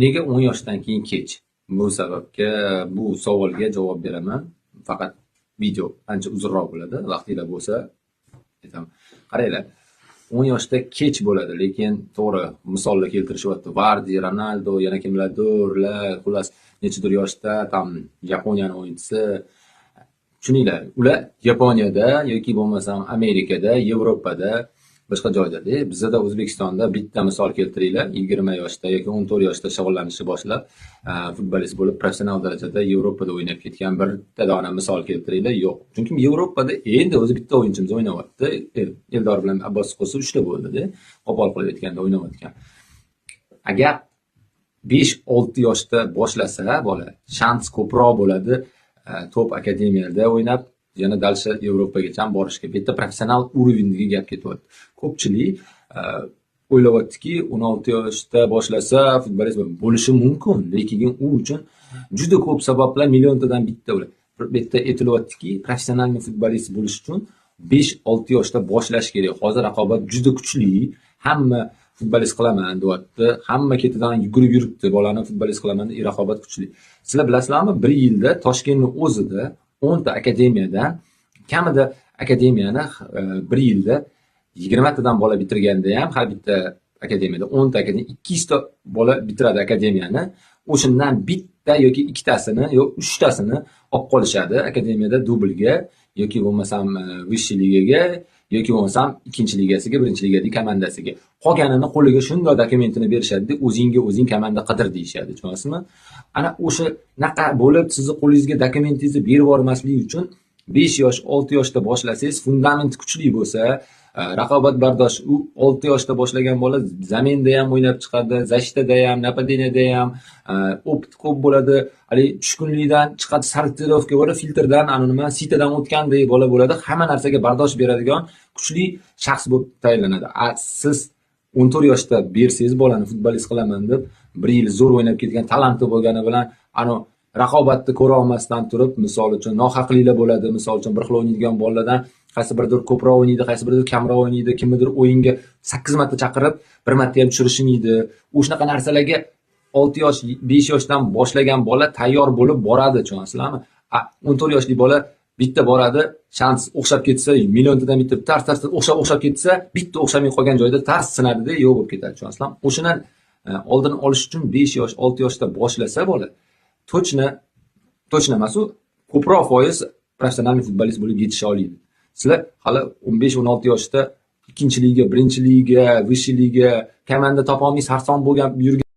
Nega 10 yoshdan keyin kech? Bu sababga, bu savolga javob beraman. Faqat video ancha uzunroq bo'ladi. Vaqtinglar bo'lsa aytaman. Qaranglar, 10 yoshda kech bo'ladi, lekin to'g'ri misollar keltirishyapti. Vardi, Ronaldo, yana kimlardir, xullas nechidir yoshda tam Yaponiyani o'yinchisi. Tushuninglar, ular Yaponiyada yoki bo'lmasam Amerikada, Yevropada, boshqa joyda-da. Bizda O'zbekistonda bitta misol keltiringlar, 20 yoshda yoki 14 yoshda shug'ullanishni boshlab, futbolist bo'lib professional darajada Yevropada o'ynab ketgan birta dona misol keltiringlar. Yo'q. Chunki Yevropada endi o'zi bitta o'yinchimiz o'ynayapti. Eldor bilan Abbos qo'shib 3 ta bo'ldi-da. Qo'pol qilib aytganda o'ynayotgan. Agar 5-6 yoshda boshlasa bola, shans ko'proq bo'ladi. Top akademiyada o'ynab, yana dalsha Yevropagacha borishga, bu yerda professional urovendagi gap ketyapti. Ko'pchilik o'ylayaptiki, 16 yoshda boshlasa futbolist bo'lishi mumkin, lekin u uchun juda ko'p sabablar, milliontadan bitta ular. Bu yerda aytilyaptiki, professional futbolist bo'lish uchun 5-6 yoshda boshlash kerak. Hozir raqobat juda kuchli. Hamma futbolist qilaman deyapti. Hamma ketidan yugurib yuribdi. Bolani futbolist qilaman deb raqobat kuchli. Sizlar bilasizlarmi, bir yilda Toshkentning o'zida 10 ta akademiyadan, kamida akademiyani bir yilda 20 tadan bola bitirganda ham, har bitta akademiyada 10 ta akademiya, 200 ta bola bitiradi akademiyani. O'shandan bitta yoki ikkitasini yoki 3 tasini olib qolishadi akademiyada dublga yoki bo'lmasam Vishshi ligaga yoki bo'lmasam ikkinchi ligasiga, birinchi ligadagi komandasiga. Qolganini qo'liga shunday dokumentini berishadi, o'zing komanda qidir deyishadi, tushunasizmi? Ana o'sha naqa bo'lib sizni qo'lingizga dokumentingizni berib yubormaslik uchun 5 yosh, 6 yoshda boshlasangiz, fundament kuchli bo'lsa, raqobatbardosh, u 6 yoshda boshlagan bola zaminda ham o'ynab chiqadi, zashtada ham, napadeniyada ham opit ko'p bo'ladi. Hali tushkunlikdan chiqadi, sortirovka bo'ladi, filtrdan, sitadan o'tgandek bola bo'ladi. Hamma narsaga bardosh beradigan kuchli shaxs bo'lib tayyorlanadi. Siz 14 yoshda bersangiz bolani futbolist qilaman deb, bir yil zo'r o'ynab ketgan, talanti bo'lgani bilan raqobatni ko'ra olmasdan turib, misol uchun nohaqliklar bo'ladi. Misol uchun bir xil o'ynaydigan bolalardan qaysi biridir ko'proq o'ynaydi, qaysi biridir kamroq o'ynaydi, kimnidir o'yinga 8 marta chaqirib, 1 marta ham tushirishmaydi. O'shunaqa narsalarga 6 yosh, 5 yoshdan boshlagan bola tayyor bo'lib boradi, tushunasizlarmi? 14 yoshli bola bitta boradi, shans o'xshab ketsa, milliontadan bitta tars o'xshab ketsa, bitta o'xshamay qolgan joyda tars sinadi-da, yo'q bo'lib ketadi, tushunasizlarmi? O'shadan oldini olish uchun 5 yosh, 6 yoshda boshlasa bola, точно emas, u ko'proq foiz professional futbolist bo'lib yetisha oladi. Sizlar hali 15-16 yoshda ikkinchi liga, birinchi liga, Vishshi liga komanda topa olmay sarson bo'lgan yurgan